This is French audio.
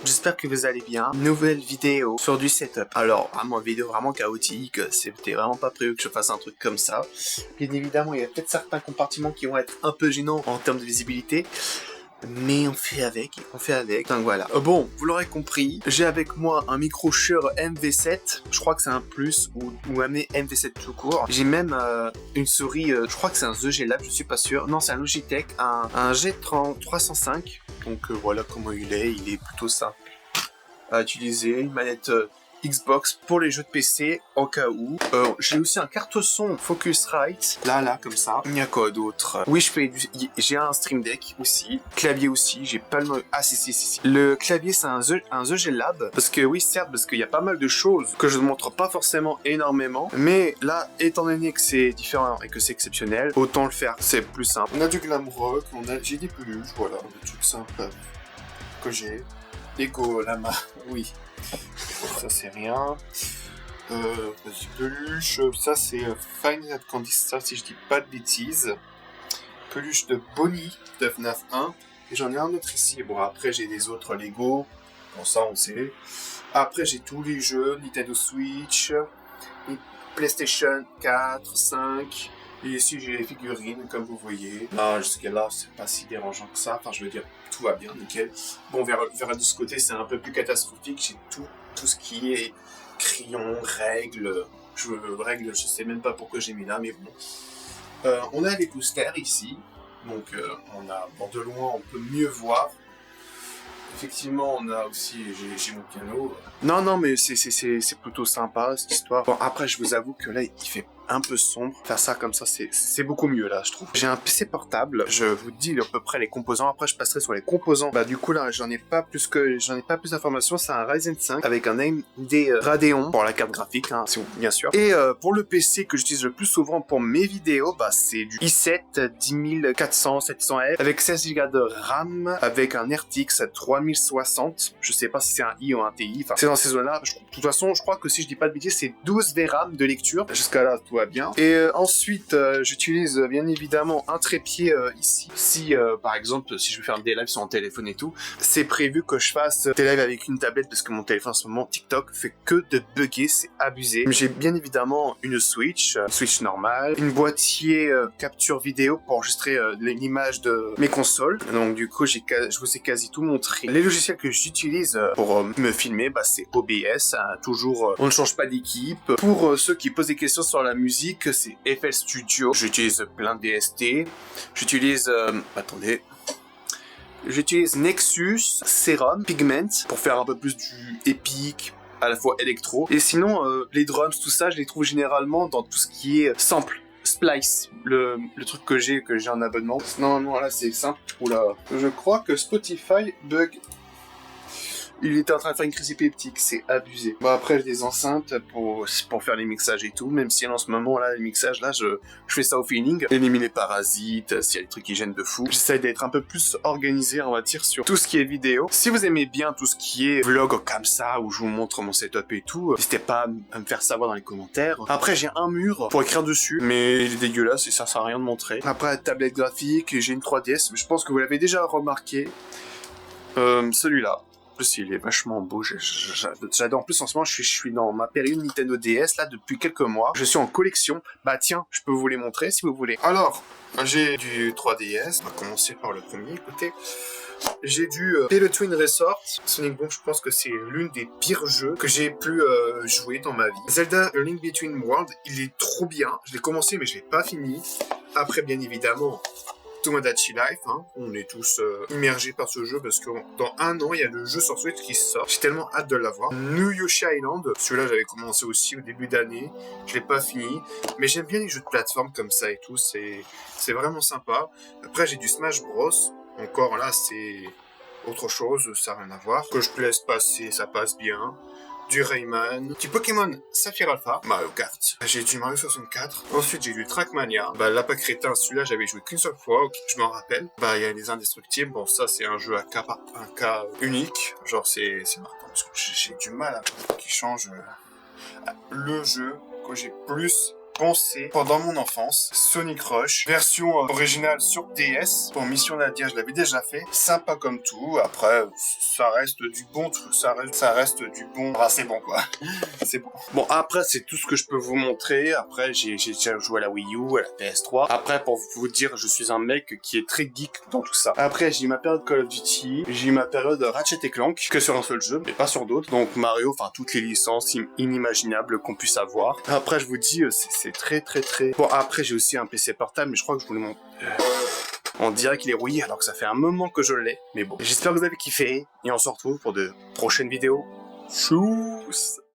j'espère que vous allez bien. Nouvelle vidéo sur du setup. Alors, vraiment, vidéo vraiment chaotique, c'était vraiment pas prévu que je fasse un truc comme ça. Bien évidemment, il y a peut-être certains compartiments qui vont être un peu gênants en termes de visibilité. Mais on fait avec. Donc voilà. Bon, vous l'aurez compris, j'ai avec moi un micro Shure MV7. Je crois que c'est un plus ou un MV7 tout court. J'ai même une souris, je crois que c'est un The G Lab, je suis pas sûr. Non, c'est un Logitech, un G305. Donc voilà comment il est plutôt simple à utiliser. Une manette Xbox pour les jeux de PC en cas où. J'ai aussi un carte son Focusrite, là comme ça. Il y a quoi d'autre? Oui, j'ai un Stream Deck aussi, clavier aussi. J'ai pas le si. Le clavier c'est un The G Lab parce que oui certes parce qu'il y a pas mal de choses que je ne montre pas forcément énormément, mais là étant donné que c'est différent et que c'est exceptionnel, autant le faire, c'est plus simple. On a du glam rock, j'ai des peluches, voilà, des trucs simples que j'ai. Lego Lama, oui. Ça c'est rien. Peluche, ça c'est Final Candy Star si je dis pas de bêtises. Peluche de Bonnie de FNAF 1. Et j'en ai un autre ici. Bon après j'ai des autres Lego. Bon ça on sait. Après j'ai tous les jeux, Nintendo Switch, PlayStation 4, 5. Et ici j'ai les figurines comme vous voyez. Là jusqu'à là c'est pas si dérangeant que ça. Enfin je veux dire tout va bien, nickel. Bon vers de ce côté c'est un peu plus catastrophique. J'ai tout ce qui est crayon, règles. Je sais même pas pourquoi j'ai mis là, mais bon. On a les boosters ici. Donc de loin on peut mieux voir. Effectivement, on a aussi, j'ai mon piano. Non, mais c'est plutôt sympa cette histoire. Bon, après, je vous avoue que là, il fait un peu sombre. Faire ça comme ça, c'est beaucoup mieux là, je trouve. J'ai un PC portable. Je vous dis à peu près les composants. Après, je passerai sur les composants. Bah, du coup, là, j'en ai pas plus d'informations. C'est un Ryzen 5 avec un AMD Radeon pour la carte graphique, hein, bien sûr. Et pour le PC que j'utilise le plus souvent pour mes vidéos, bah, c'est du i7 10400 700F avec 16 Go de RAM, avec un RTX 3060. Je sais pas si c'est un i ou un TI. Enfin, c'est dans ces zones-là. De toute façon, je crois que si je dis pas de bêtises, c'est 12 VRAM de lecture. Jusqu'à là, tout va bien. Et ensuite, j'utilise bien évidemment un trépied ici. Si, par exemple, si je veux faire des lives sur mon téléphone et tout, c'est prévu que je fasse des lives avec une tablette parce que mon téléphone en ce moment, TikTok, fait que de bugger, c'est abusé. J'ai bien évidemment une Switch normale, une boîtier capture vidéo pour enregistrer l'image de mes consoles. Donc du coup, je vous ai quasi tout montré. Les logiciels que j'utilise pour me filmer, bah, c'est OBS, hein, toujours, on ne change pas d'équipe. Pour ceux qui posent des questions sur la musique, c'est FL Studio. J'utilise plein de DST. J'utilise, j'utilise Nexus, Serum, Pigment pour faire un peu plus du épique, à la fois électro. Et sinon, les drums, tout ça, je les trouve généralement dans tout ce qui est sample. Splice, le truc que j'ai en abonnement. Non, là c'est simple. Oula, je crois que Spotify bug. Il était en train de faire une crise épileptique, c'est abusé. Bon après j'ai des enceintes pour faire les mixages et tout, même si en ce moment là les mixages là je fais ça au feeling, éliminer les parasites, s'il y a des trucs qui gênent de fou. J'essaie d'être un peu plus organisé on va dire sur tout ce qui est vidéo. Si vous aimez bien tout ce qui est vlog comme ça où je vous montre mon setup et tout, n'hésitez pas à me faire savoir dans les commentaires. Après j'ai un mur pour écrire dessus, mais il est dégueulasse et ça sert à rien de montrer. Après tablette graphique, j'ai une 3DS, je pense que vous l'avez déjà remarqué. Celui-là. Plus il est vachement beau, j'adore. En plus en ce moment je suis dans ma période Nintendo DS là depuis quelques mois. Je suis en collection. Bah tiens, je peux vous les montrer si vous voulez. Alors, j'ai du 3DS. On va commencer par le premier, écoutez. J'ai du Halo Twin Resort. Sonic Boom, je pense que c'est l'une des pires jeux que j'ai pu jouer dans ma vie. Zelda A Link Between Worlds, il est trop bien. Je l'ai commencé mais je l'ai pas fini. Après bien évidemment Tomodachi Life, hein. On est tous immergés par ce jeu parce que dans un an, il y a le jeu sur Switch qui sort. J'ai tellement hâte de l'avoir. New Yoshi Island, celui-là j'avais commencé aussi au début d'année. Je l'ai pas fini, mais j'aime bien les jeux de plateforme comme ça et tout. C'est vraiment sympa. Après j'ai du Smash Bros. Encore là, c'est autre chose, ça n'a rien à voir. Que je te laisse passer, ça passe bien. Du Rayman, du Pokémon Saphir Alpha, Mario Kart. J'ai du Mario 64. Ensuite, j'ai du Trackmania. Bah, là, pas crétin, celui-là, j'avais joué qu'une seule fois, je m'en rappelle. Bah, il y a les Indestructibles. Bon, ça, c'est un jeu à un cas unique. Genre, c'est marquant parce que j'ai du mal à qui change le jeu que j'ai plus pensé pendant mon enfance. Sonic Rush, version originale sur DS. Pour Mission Nadia, je l'avais déjà fait. Sympa comme tout. Après, ça reste du bon truc. Ça reste du bon. Ah, c'est bon quoi. C'est bon. Bon, après, c'est tout ce que je peux vous montrer. Après, j'ai déjà joué à la Wii U, à la PS3. Après, pour vous dire, je suis un mec qui est très geek dans tout ça. Après, j'ai eu ma période Call of Duty. J'ai eu ma période Ratchet & Clank, que sur un seul jeu, mais pas sur d'autres. Donc Mario, enfin toutes les licences inimaginables qu'on puisse avoir. Après, je vous dis, c'est très. Bon, après, j'ai aussi un PC portable, mais je crois que je vous le montre. On dirait qu'il est rouillé alors que ça fait un moment que je l'ai. Mais bon, j'espère que vous avez kiffé. Et on se retrouve pour de prochaines vidéos. Tchuss!